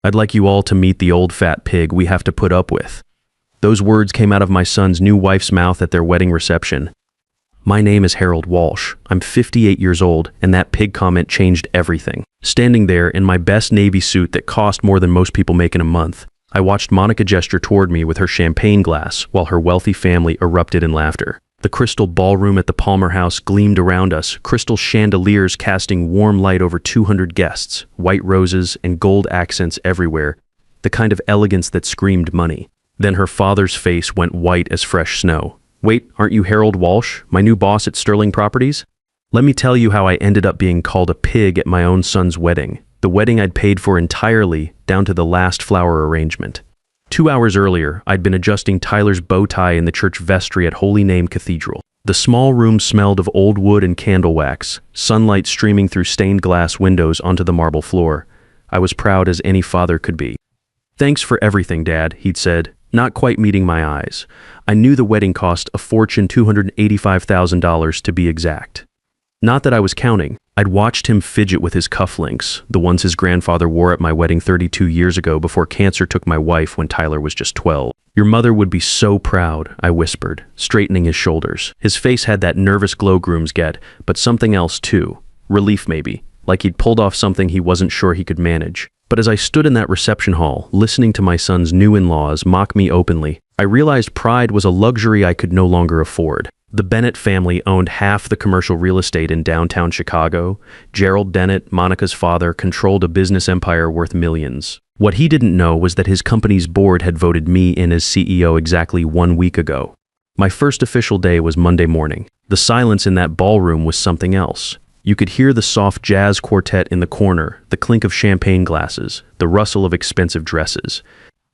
I'd like you all to meet the old fat pig we have to put up with." Those words came out of my son's new wife's mouth at their wedding reception. My name is Harold Walsh. I'm 58 years old, and that pig comment changed everything. Standing there in my best Navy suit that cost more than most people make in a month, I watched Monica gesture toward me with her champagne glass while her wealthy family erupted in laughter. The crystal ballroom at the Palmer House gleamed around us, crystal chandeliers casting warm light over 200 guests, white roses and gold accents everywhere, the kind of elegance that screamed money. Then her father's face went white as fresh snow. "Wait, aren't you Harold Walsh, my new boss at Sterling Properties? Let me tell you how I ended up being called a pig at my own son's wedding. The wedding I'd paid for entirely, down to the last flower arrangement. 2 hours earlier, I'd been adjusting Tyler's bow tie in the church vestry at Holy Name Cathedral. The small room smelled of old wood and candle wax, sunlight streaming through stained glass windows onto the marble floor. I was proud as any father could be. "Thanks for everything, Dad," he'd said, not quite meeting my eyes. I knew the wedding cost a fortune, $285,000 to be exact. Not that I was counting. I'd watched him fidget with his cufflinks, the ones his grandfather wore at my wedding 32 years ago before cancer took my wife when Tyler was just 12. "Your mother would be so proud," I whispered, straightening his shoulders. His face had that nervous glow grooms get, but something else too. Relief maybe, like he'd pulled off something he wasn't sure he could manage. But as I stood in that reception hall, listening to my son's new in-laws mock me openly, I realized pride was a luxury I could no longer afford. The Bennett family owned half the commercial real estate in downtown Chicago. Gerald Bennett, Monica's father, controlled a business empire worth millions. What he didn't know was that his company's board had voted me in as CEO exactly 1 week ago. My first official day was Monday morning. The silence in that ballroom was something else. You could hear the soft jazz quartet in the corner, the clink of champagne glasses, the rustle of expensive dresses.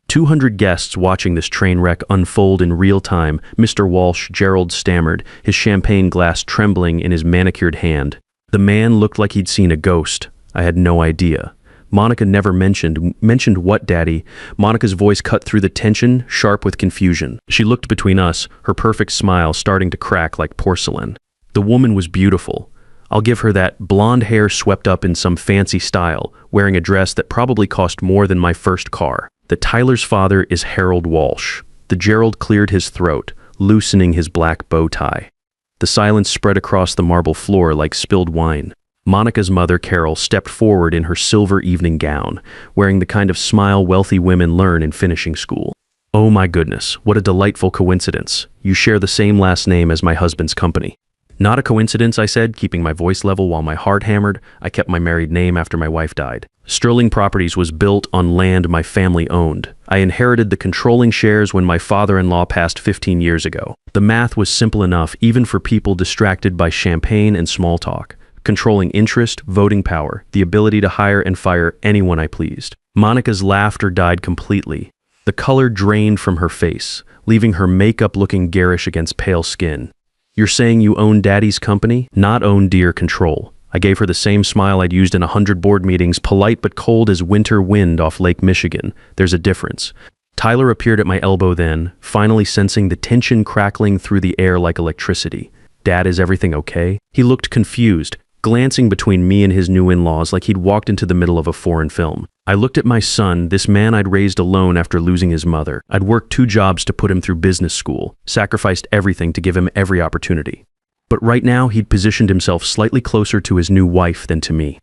200 guests watching this train wreck unfold in real time. Mr. Walsh, Gerald stammered, his champagne glass trembling in his manicured hand. The man looked like he'd seen a ghost. I had no idea. Monica never mentioned what, Daddy? Monica's voice cut through the tension, sharp with confusion. She looked between us, her perfect smile starting to crack like porcelain. The woman was beautiful. I'll give her that, blonde hair swept up in some fancy style, wearing a dress that probably cost more than my first car. That Tyler's father is Harold Walsh. The Gerald cleared his throat, loosening his black bow tie. The silence spread across the marble floor like spilled wine. Monica's mother, Carol, stepped forward in her silver evening gown, wearing the kind of smile wealthy women learn in finishing school. "Oh my goodness, what a delightful coincidence. You share the same last name as my husband's company." "Not a coincidence," I said, keeping my voice level while my heart hammered. I kept my married name after my wife died. Sterling Properties was built on land my family owned. I inherited the controlling shares when my father-in-law passed 15 years ago. The math was simple enough, even for people distracted by champagne and small talk. Controlling interest, voting power, the ability to hire and fire anyone I pleased. Monica's laughter died completely. The color drained from her face, leaving her makeup looking garish against pale skin. "You're saying you own Daddy's company?" "Not own, dear, control." I gave her the same smile I'd used in 100 board meetings, polite but cold as winter wind off Lake Michigan. There's a difference. Tyler appeared at my elbow then, finally sensing the tension crackling through the air like electricity. "Dad, is everything okay?" He looked confused, glancing between me and his new in-laws like he'd walked into the middle of a foreign film. I looked at my son, this man I'd raised alone after losing his mother. I'd worked 2 jobs to put him through business school, sacrificed everything to give him every opportunity. But right now, he'd positioned himself slightly closer to his new wife than to me.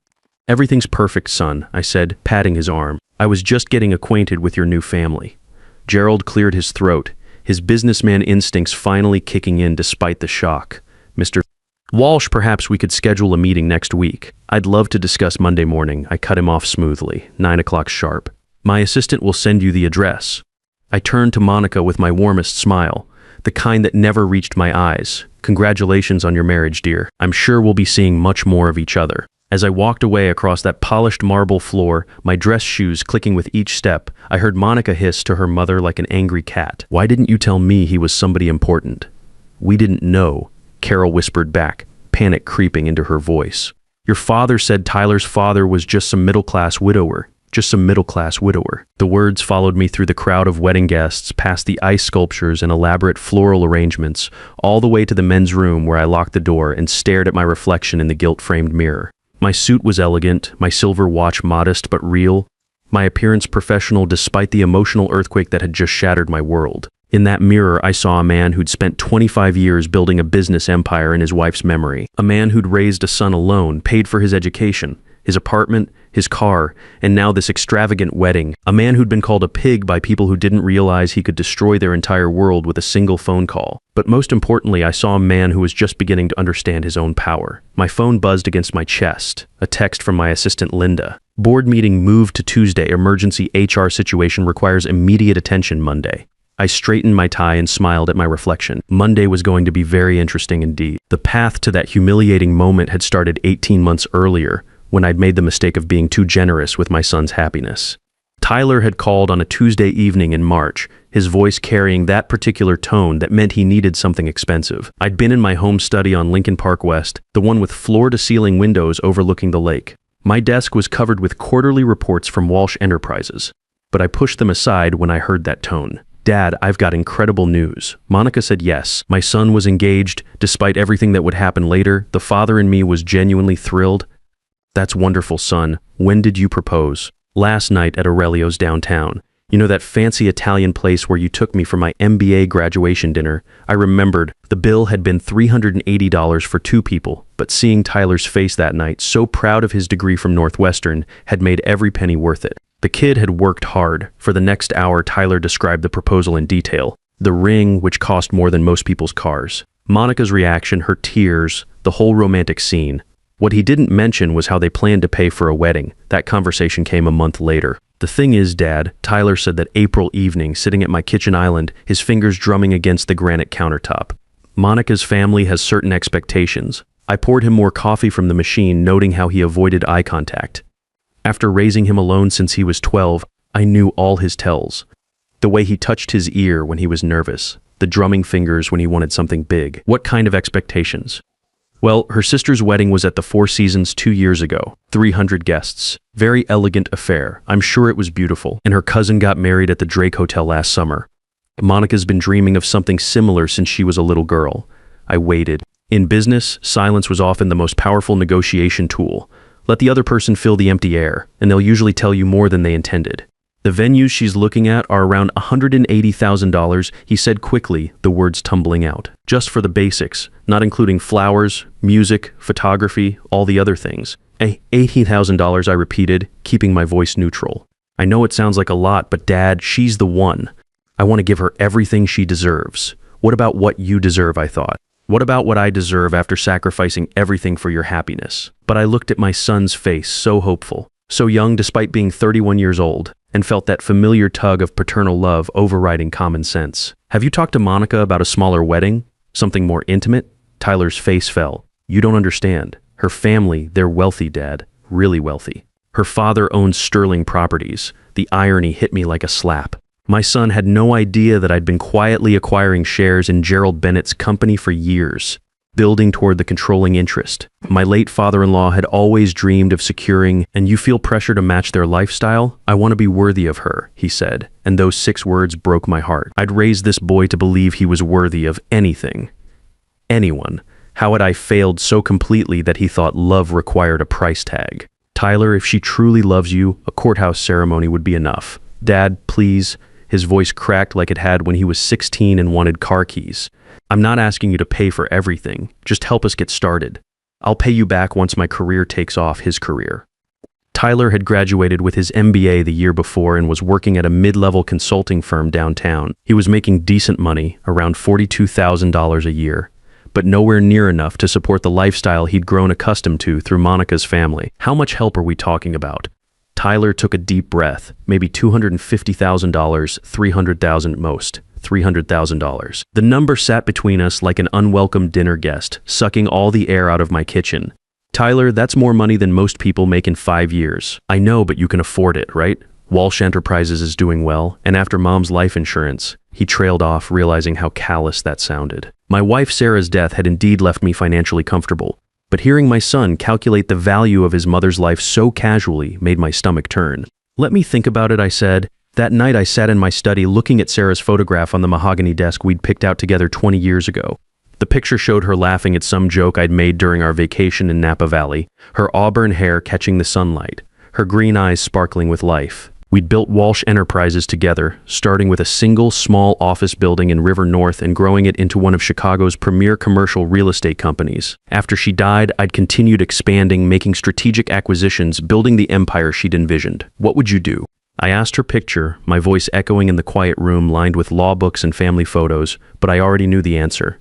"Everything's perfect, son," I said, patting his arm. "I was just getting acquainted with your new family." Gerald cleared his throat, his businessman instincts finally kicking in despite the shock. "Mr. Walsh, perhaps we could schedule a meeting next week. I'd love to discuss Monday morning." I cut him off smoothly, 9 o'clock sharp. "My assistant will send you the address." I turned to Monica with my warmest smile, the kind that never reached my eyes. "Congratulations on your marriage, dear. I'm sure we'll be seeing much more of each other." As I walked away across that polished marble floor, my dress shoes clicking with each step, I heard Monica hiss to her mother like an angry cat. "Why didn't you tell me he was somebody important?" "We didn't know," Carol whispered back, panic creeping into her voice. "Your father said Tyler's father was just some middle-class widower. Just some middle-class widower." The words followed me through the crowd of wedding guests, past the ice sculptures and elaborate floral arrangements, all the way to the men's room where I locked the door and stared at my reflection in the gilt-framed mirror. My suit was elegant, my silver watch modest but real. My appearance professional despite the emotional earthquake that had just shattered my world. In that mirror, I saw a man who'd spent 25 years building a business empire in his wife's memory. A man who'd raised a son alone, paid for his education, his apartment, his car, and now this extravagant wedding. A man who'd been called a pig by people who didn't realize he could destroy their entire world with a single phone call. But most importantly, I saw a man who was just beginning to understand his own power. My phone buzzed against my chest. A text from my assistant Linda. Board meeting moved to Tuesday. Emergency HR situation requires immediate attention Monday. I straightened my tie and smiled at my reflection. Monday was going to be very interesting indeed. The path to that humiliating moment had started 18 months earlier, when I'd made the mistake of being too generous with my son's happiness. Tyler had called on a Tuesday evening in March, his voice carrying that particular tone that meant he needed something expensive. I'd been in my home study on Lincoln Park West, the one with floor-to-ceiling windows overlooking the lake. My desk was covered with quarterly reports from Walsh Enterprises, but I pushed them aside when I heard that tone. Dad, I've got incredible news. Monica said yes. My son was engaged. Despite everything that would happen later, the father in me was genuinely thrilled. That's wonderful, son. When did you propose? Last night at Aurelio's downtown. You know that fancy Italian place where you took me for my MBA graduation dinner? I remembered. The bill had been $380 for two people, but seeing Tyler's face that night, so proud of his degree from Northwestern, had made every penny worth it. The kid had worked hard. For the next hour, Tyler described the proposal in detail. The ring, which cost more than most people's cars. Monica's reaction, her tears, the whole romantic scene. What he didn't mention was how they planned to pay for a wedding. That conversation came a month later. The thing is, Dad, Tyler said that April evening, sitting at my kitchen island, his fingers drumming against the granite countertop. Monica's family has certain expectations. I poured him more coffee from the machine, noting how he avoided eye contact. After raising him alone since he was 12, I knew all his tells. The way he touched his ear when he was nervous, the drumming fingers when he wanted something big. What kind of expectations? Well, her sister's wedding was at the Four Seasons 2 years ago. 300 guests. Very elegant affair. I'm sure it was beautiful. And her cousin got married at the Drake Hotel last summer. Monica's been dreaming of something similar since she was a little girl. I waited. In business, silence was often the most powerful negotiation tool. Let the other person fill the empty air, and they'll usually tell you more than they intended. The venues she's looking at are around $180,000, he said quickly, the words tumbling out. Just for the basics, not including flowers, music, photography, all the other things. $80,000, I repeated, keeping my voice neutral. I know it sounds like a lot, but Dad, she's the one. I want to give her everything she deserves. What about what you deserve, I thought. What about what I deserve after sacrificing everything for your happiness? But I looked at my son's face, so hopeful, so young despite being 31 years old, and felt that familiar tug of paternal love overriding common sense. Have you talked to Monica about a smaller wedding? Something more intimate? Tyler's face fell. You don't understand. Her family, they're wealthy, Dad. Really wealthy. Her father owns sterling properties. The irony hit me like a slap. My son had no idea that I'd been quietly acquiring shares in Gerald Bennett's company for years, building toward the controlling interest. My late father-in-law had always dreamed of securing, and you feel pressure to match their lifestyle? I want to be worthy of her, he said, and those 6 words broke my heart. I'd raised this boy to believe he was worthy of anything. Anyone. How had I failed so completely that he thought love required a price tag? Tyler, if she truly loves you, a courthouse ceremony would be enough. Dad, please. His voice cracked like it had when he was 16 and wanted car keys. I'm not asking you to pay for everything. Just help us get started. I'll pay you back once my career takes off, his career. Tyler had graduated with his MBA the year before and was working at a mid-level consulting firm downtown. He was making decent money, around $42,000 a year, but nowhere near enough to support the lifestyle he'd grown accustomed to through Monica's family. How much help are we talking about? Tyler took a deep breath, maybe $250,000, $300,000 at most, $300,000. The number sat between us like an unwelcome dinner guest, sucking all the air out of my kitchen. Tyler, that's more money than most people make in 5 years. I know, but you can afford it, right? Walsh Enterprises is doing well, and after Mom's life insurance, he trailed off, realizing how callous that sounded. My wife Sarah's death had indeed left me financially comfortable. But hearing my son calculate the value of his mother's life so casually made my stomach turn. Let me think about it, I said. That night I sat in my study looking at Sarah's photograph on the mahogany desk we'd picked out together 20 years ago. The picture showed her laughing at some joke I'd made during our vacation in Napa Valley, her auburn hair catching the sunlight, her green eyes sparkling with life. We'd built Walsh Enterprises together, starting with a single small office building in River North and growing it into one of Chicago's premier commercial real estate companies. After she died, I'd continued expanding, making strategic acquisitions, building the empire she'd envisioned. What would you do? I asked her picture, my voice echoing in the quiet room lined with law books and family photos, but I already knew the answer.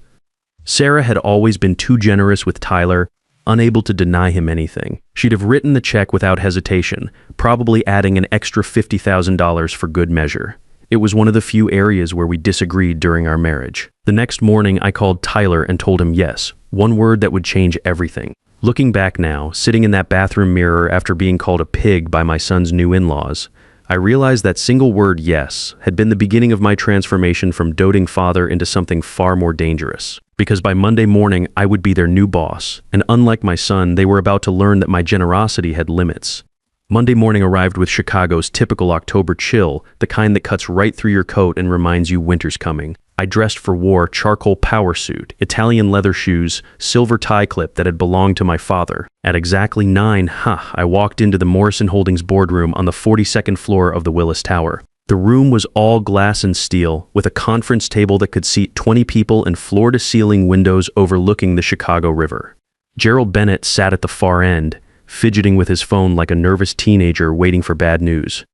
Sarah had always been too generous with Tyler, unable to deny him anything. She'd have written the check without hesitation, probably adding an extra $50,000 for good measure. It was one of the few areas where we disagreed during our marriage. The next morning, I called Tyler and told him yes, one word that would change everything. Looking back now, sitting in that bathroom mirror after being called a pig by my son's new in-laws, I realized that single word yes had been the beginning of my transformation from doting father into something far more dangerous. Because by Monday morning, I would be their new boss, and unlike my son, they were about to learn that my generosity had limits. Monday morning arrived with Chicago's typical October chill, the kind that cuts right through your coat and reminds you winter's coming. I dressed for war, charcoal power suit, Italian leather shoes, silver tie clip that had belonged to my father. At exactly 9, I walked into the Morrison Holdings boardroom on the 42nd floor of the Willis Tower. The room was all glass and steel, with a conference table that could seat 20 people and floor-to-ceiling windows overlooking the Chicago River. Gerald Bennett sat at the far end, fidgeting with his phone like a nervous teenager waiting for bad news.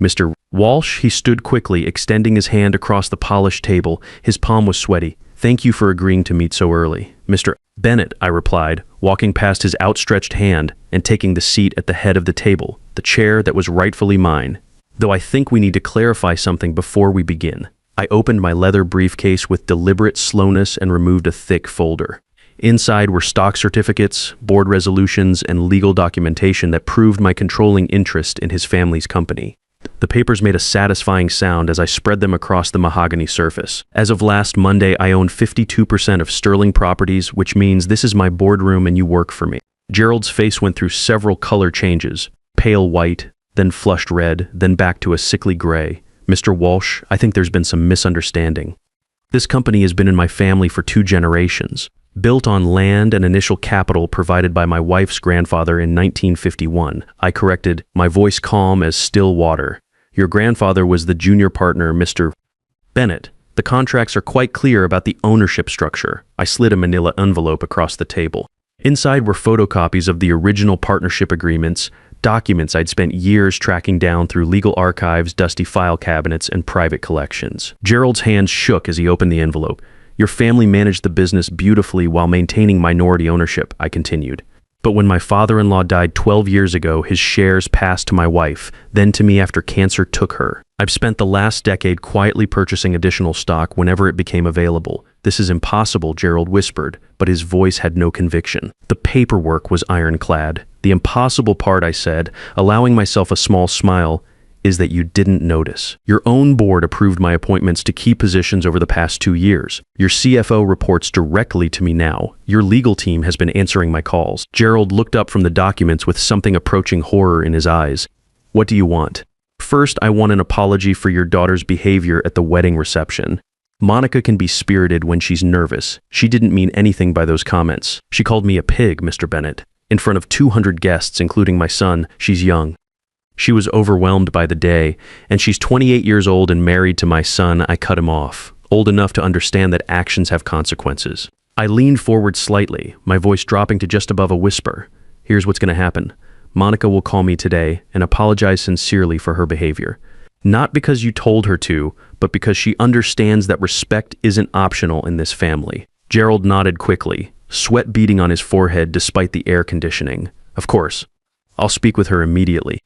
Mr. Walsh, he stood quickly, extending his hand across the polished table. His palm was sweaty. Thank you for agreeing to meet so early. Mr. Bennett, I replied, walking past his outstretched hand and taking the seat at the head of the table, the chair that was rightfully mine. Though I think we need to clarify something before we begin. I opened my leather briefcase with deliberate slowness and removed a thick folder. Inside were stock certificates, board resolutions, and legal documentation that proved my controlling interest in his family's company. The papers made a satisfying sound as I spread them across the mahogany surface. As of last Monday, I own 52% of Sterling Properties, which means this is my boardroom and you work for me. Gerald's face went through several color changes, pale white, then flushed red, then back to a sickly gray. Mr. Walsh, I think there's been some misunderstanding. This company has been in my family for 2 generations. Built on land and initial capital provided by my wife's grandfather in 1951, I corrected, my voice calm as still water. Your grandfather was the junior partner, Mr. Bennett. The contracts are quite clear about the ownership structure. I slid a manila envelope across the table. Inside were photocopies of the original partnership agreements, documents I'd spent years tracking down through legal archives, dusty file cabinets, and private collections. Gerald's hands shook as he opened the envelope. Your family managed the business beautifully while maintaining minority ownership, I continued. But when my father-in-law died 12 years ago, his shares passed to my wife, then to me after cancer took her. I've spent the last decade quietly purchasing additional stock whenever it became available. This is impossible, Gerald whispered, but his voice had no conviction. The paperwork was ironclad. The impossible part, I said, allowing myself a small smile, is that you didn't notice. Your own board approved my appointments to key positions over the past 2 years. Your CFO reports directly to me now. Your legal team has been answering my calls. Gerald looked up from the documents with something approaching horror in his eyes. What do you want? First, I want an apology for your daughter's behavior at the wedding reception. Monica can be spirited when she's nervous. She didn't mean anything by those comments. She called me a pig, Mr. Bennett. In front of 200 guests, including my son, she's young. She was overwhelmed by the day, and she's 28 years old and married to my son. I cut him off, old enough to understand that actions have consequences. I leaned forward slightly, my voice dropping to just above a whisper. Here's what's going to happen. Monica will call me today and apologize sincerely for her behavior. Not because you told her to, but because she understands that respect isn't optional in this family. Gerald nodded quickly, sweat beading on his forehead despite the air conditioning. Of course, I'll speak with her immediately.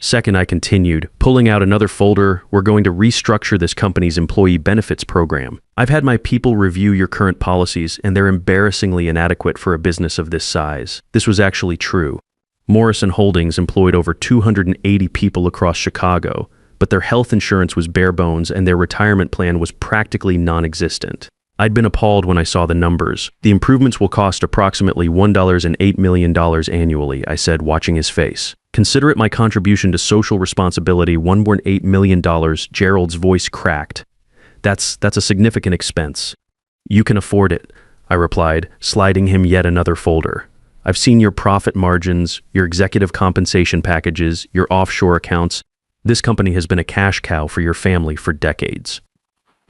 Second, I continued, pulling out another folder. We're going to restructure this company's employee benefits program. I've had my people review your current policies, and they're embarrassingly inadequate for a business of this size. This was actually true. Morrison Holdings employed over 280 people across Chicago, but their health insurance was bare bones and their retirement plan was practically non-existent. I'd been appalled when I saw the numbers. The improvements will cost approximately $1.8 million annually, I said, watching his face. Consider it my contribution to social responsibility, $1.8 million, Gerald's voice cracked. That's a significant expense. You can afford it, I replied, sliding him yet another folder. I've seen your profit margins, your executive compensation packages, your offshore accounts. This company has been a cash cow for your family for decades."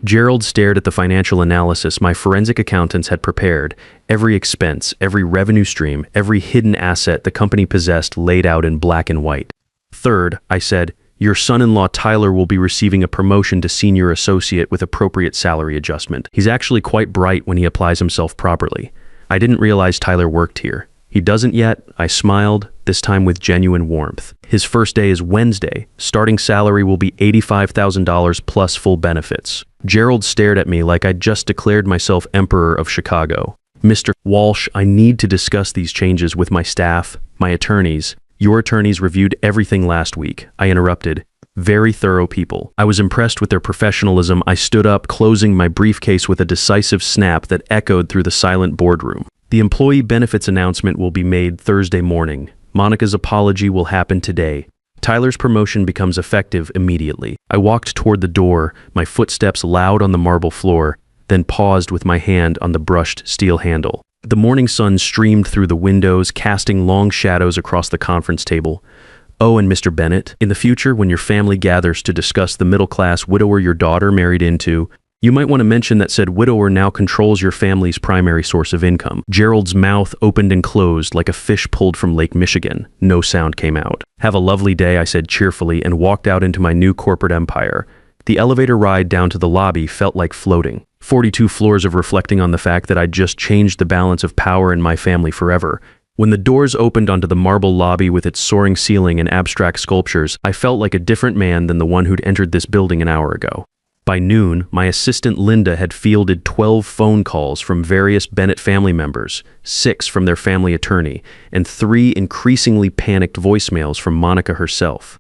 Gerald stared at the financial analysis my forensic accountants had prepared, every expense, every revenue stream, every hidden asset the company possessed laid out in black and white. "Third," I said, "your son-in-law Tyler will be receiving a promotion to senior associate with appropriate salary adjustment. He's actually quite bright when he applies himself properly. I didn't realize Tyler worked here. He doesn't yet," I smiled, this time with genuine warmth. "His first day is Wednesday. Starting salary will be $85,000 plus full benefits." Gerald stared at me like I'd just declared myself Emperor of Chicago. "Mr. Walsh, I need to discuss these changes with my staff, my attorneys." "Your attorneys reviewed everything last week," I interrupted. "Very thorough people. I was impressed with their professionalism." I stood up, closing my briefcase with a decisive snap that echoed through the silent boardroom. "The employee benefits announcement will be made Thursday morning. Monica's apology will happen today. Tyler's promotion becomes effective immediately." I walked toward the door, my footsteps loud on the marble floor, then paused with my hand on the brushed steel handle. The morning sun streamed through the windows, casting long shadows across the conference table. "Oh, and Mr. Bennett, in the future, when your family gathers to discuss the middle-class widower your daughter married into, you might want to mention that said widower now controls your family's primary source of income." Gerald's mouth opened and closed like a fish pulled from Lake Michigan. No sound came out. "Have a lovely day," I said cheerfully, and walked out into my new corporate empire. The elevator ride down to the lobby felt like floating. 42 floors of reflecting on the fact that I'd just changed the balance of power in my family forever. When the doors opened onto the marble lobby with its soaring ceiling and abstract sculptures, I felt like a different man than the one who'd entered this building an hour ago. By noon, my assistant Linda had fielded 12 phone calls from various Bennett family members, 6 from their family attorney, and 3 increasingly panicked voicemails from Monica herself.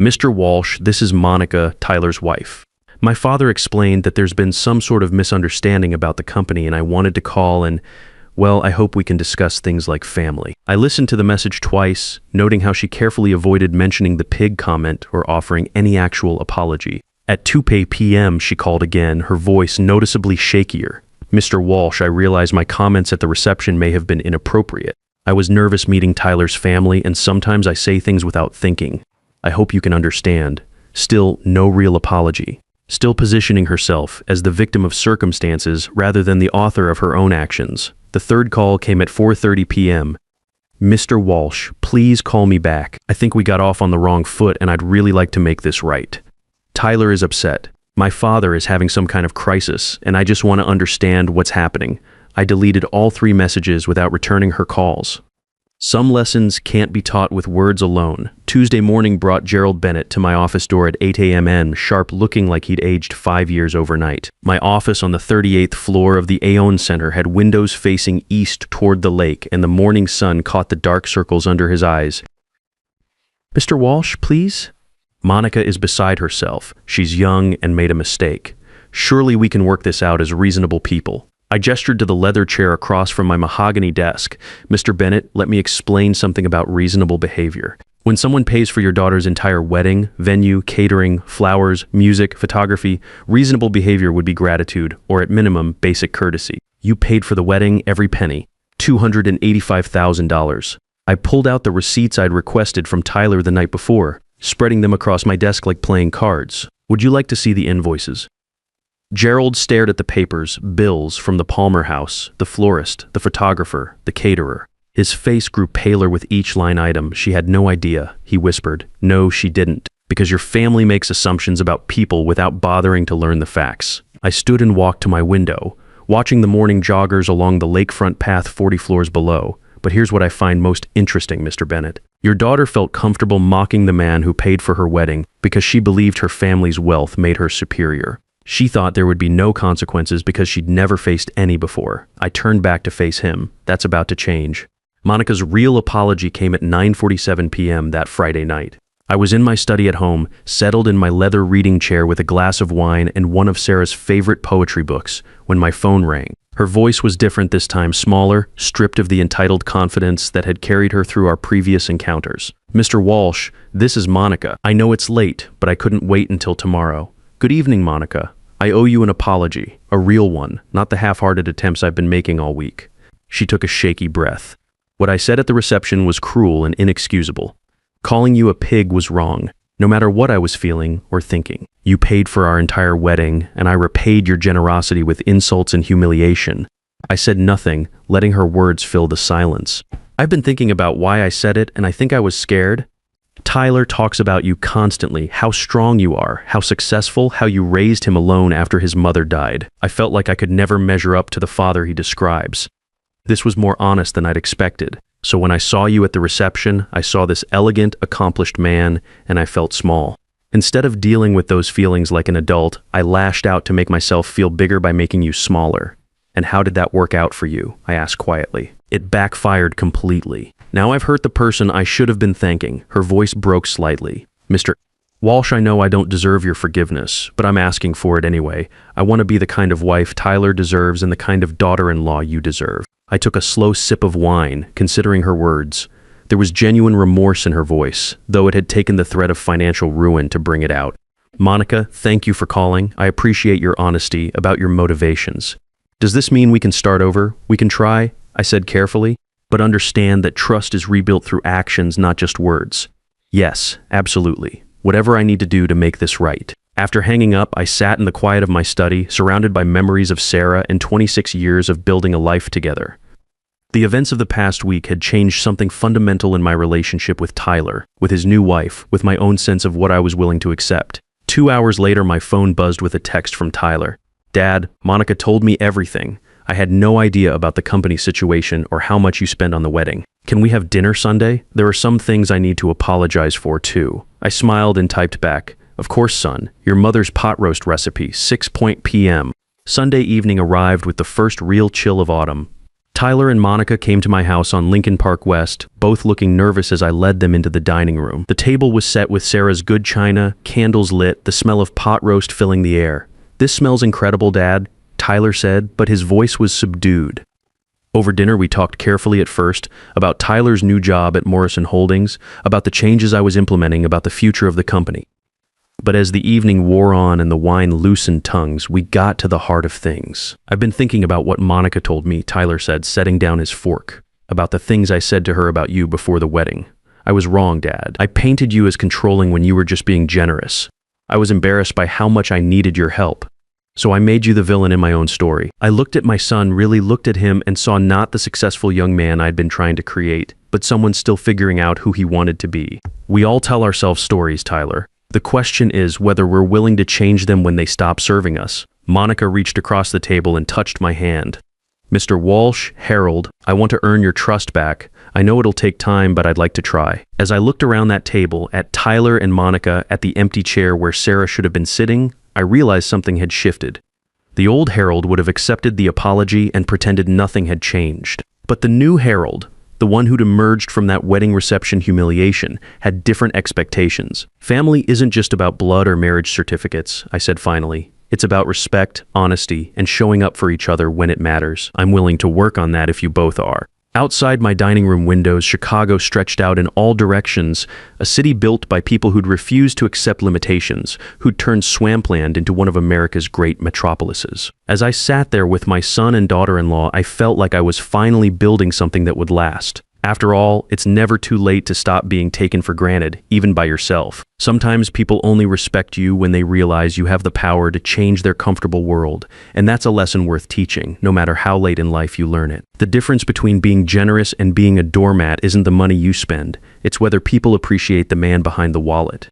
"Mr. Walsh, this is Monica, Tyler's wife. My father explained that there's been some sort of misunderstanding about the company and I wanted to call and, well, I hope we can discuss things like family." I listened to the message twice, noting how she carefully avoided mentioning the pig comment or offering any actual apology. At 2 p.m., she called again, her voice noticeably shakier. "Mr. Walsh, I realize my comments at the reception may have been inappropriate. I was nervous meeting Tyler's family, and sometimes I say things without thinking. I hope you can understand. Still, no real apology." Still positioning herself as the victim of circumstances rather than the author of her own actions. The third call came at 4:30 p.m. "Mr. Walsh, please call me back. I think we got off on the wrong foot, and I'd really like to make this right. Tyler is upset. My father is having some kind of crisis, and I just want to understand what's happening." I deleted all 3 messages without returning her calls. Some lessons can't be taught with words alone. Tuesday morning brought Gerald Bennett to my office door at 8 a.m. sharp, looking like he'd aged 5 years overnight. My office on the 38th floor of the Aon Center had windows facing east toward the lake, and the morning sun caught the dark circles under his eyes. "Mr. Walsh, please?" Monica is beside herself. She's young and made a mistake. "Surely we can work this out as reasonable people." I gestured to the leather chair across from my mahogany desk. "Mr. Bennett, let me explain something about reasonable behavior. When someone pays for your daughter's entire wedding, venue, catering, flowers, music, photography, reasonable behavior would be gratitude, or at minimum, basic courtesy. You paid for the wedding, every penny. $285,000. I pulled out the receipts I'd requested from Tyler the night before, spreading them across my desk like playing cards. Would you like to see the invoices?" Gerald stared at the papers, bills from the Palmer house, the florist, the photographer, the caterer. His face grew paler with each line item. "She had no idea," he whispered. "No, she didn't. Because your family makes assumptions about people without bothering to learn the facts." I stood and walked to my window, watching the morning joggers along the lakefront path 40 floors below. But here's what I find most interesting, Mr. Bennett. Your daughter felt comfortable mocking the man who paid for her wedding because she believed her family's wealth made her superior. She thought there would be no consequences because she'd never faced any before. I turned back to face him. That's about to change. Monica's real apology came at 9:47 p.m. that Friday night. I was in my study at home, settled in my leather reading chair with a glass of wine and one of Sarah's favorite poetry books, when my phone rang. Her voice was different this time, smaller, stripped of the entitled confidence that had carried her through our previous encounters. "Mr. Walsh, this is Monica. I know it's late, but I couldn't wait until tomorrow." "Good evening, Monica. I owe you an apology, a real one, not the half-hearted attempts I've been making all week." She took a shaky breath. "What I said at the reception was cruel and inexcusable. Calling you a pig was wrong. no matter what I was feeling or thinking. You paid for our entire wedding, and I repaid your generosity with insults and humiliation. I said nothing, letting her words fill the silence. I've been thinking about why I said it, and I think I was scared. Tyler talks about you constantly, how strong you are, how successful, how you raised him alone after his mother died. I felt like I could never measure up to the father he describes. This was more honest than I'd expected. So when I saw you at the reception, I saw this elegant, accomplished man, and I felt small. Instead of dealing with those feelings like an adult, I lashed out to make myself feel bigger by making you smaller. And how did that work out for you? I asked quietly. It backfired completely. Now I've hurt the person I should have been thanking. Her voice broke slightly. Mr. Walsh, I know I don't deserve your forgiveness, but I'm asking for it anyway. I want to be the kind of wife Tyler deserves and the kind of daughter-in-law you deserve. I took a slow sip of wine, considering her words. There was genuine remorse in her voice, though it had taken the threat of financial ruin to bring it out. Monica, thank you for calling. I appreciate your honesty about your motivations. Does this mean we can start over? We can try? I said carefully, but understand that trust is rebuilt through actions, not just words. Yes, absolutely. Whatever I need to do to make this right. After hanging up, I sat in the quiet of my study, surrounded by memories of Sarah and 26 years of building a life together. The events of the past week had changed something fundamental in my relationship with Tyler, with his new wife, with my own sense of what I was willing to accept. 2 hours later, my phone buzzed with a text from Tyler. Dad, Monica told me everything. I had no idea about the company situation or how much you spend on the wedding. Can we have dinner Sunday? There are some things I need to apologize for too. I smiled and typed back. Of course, son. Your mother's pot roast recipe, 6 p.m. Sunday evening arrived with the first real chill of autumn. Tyler and Monica came to my house on Lincoln Park West, both looking nervous as I led them into the dining room. The table was set with Sarah's good china, candles lit, the smell of pot roast filling the air. This smells incredible, Dad, Tyler said, but his voice was subdued. Over dinner, we talked carefully at first about Tyler's new job at Morrison Holdings, about the changes I was implementing, about the future of the company. But as the evening wore on and the wine loosened tongues, we got to the heart of things. I've been thinking about what Monica told me, Tyler said, setting down his fork, about the things I said to her about you before the wedding. I was wrong, Dad. I painted you as controlling when you were just being generous. I was embarrassed by how much I needed your help. So I made you the villain in my own story. I looked at my son, really looked at him, and saw not the successful young man I'd been trying to create, but someone still figuring out who he wanted to be. We all tell ourselves stories, Tyler. The question is whether we're willing to change them when they stop serving us. Monica reached across the table and touched my hand. Mr. Walsh, Harold, I want to earn your trust back. I know it'll take time, but I'd like to try. As I looked around that table, at Tyler and Monica, at the empty chair where Sarah should have been sitting, I realized something had shifted. The old Harold would have accepted the apology and pretended nothing had changed. But the new Harold, the one who'd emerged from that wedding reception humiliation, had different expectations. Family isn't just about blood or marriage certificates, I said finally. It's about respect, honesty, and showing up for each other when it matters. I'm willing to work on that if you both are. Outside my dining room windows, Chicago stretched out in all directions, a city built by people who'd refused to accept limitations, who'd turned swampland into one of America's great metropolises. As I sat there with my son and daughter-in-law, I felt like I was finally building something that would last. After all, it's never too late to stop being taken for granted, even by yourself. Sometimes people only respect you when they realize you have the power to change their comfortable world, and that's a lesson worth teaching, no matter how late in life you learn it. The difference between being generous and being a doormat isn't the money you spend, it's whether people appreciate the man behind the wallet.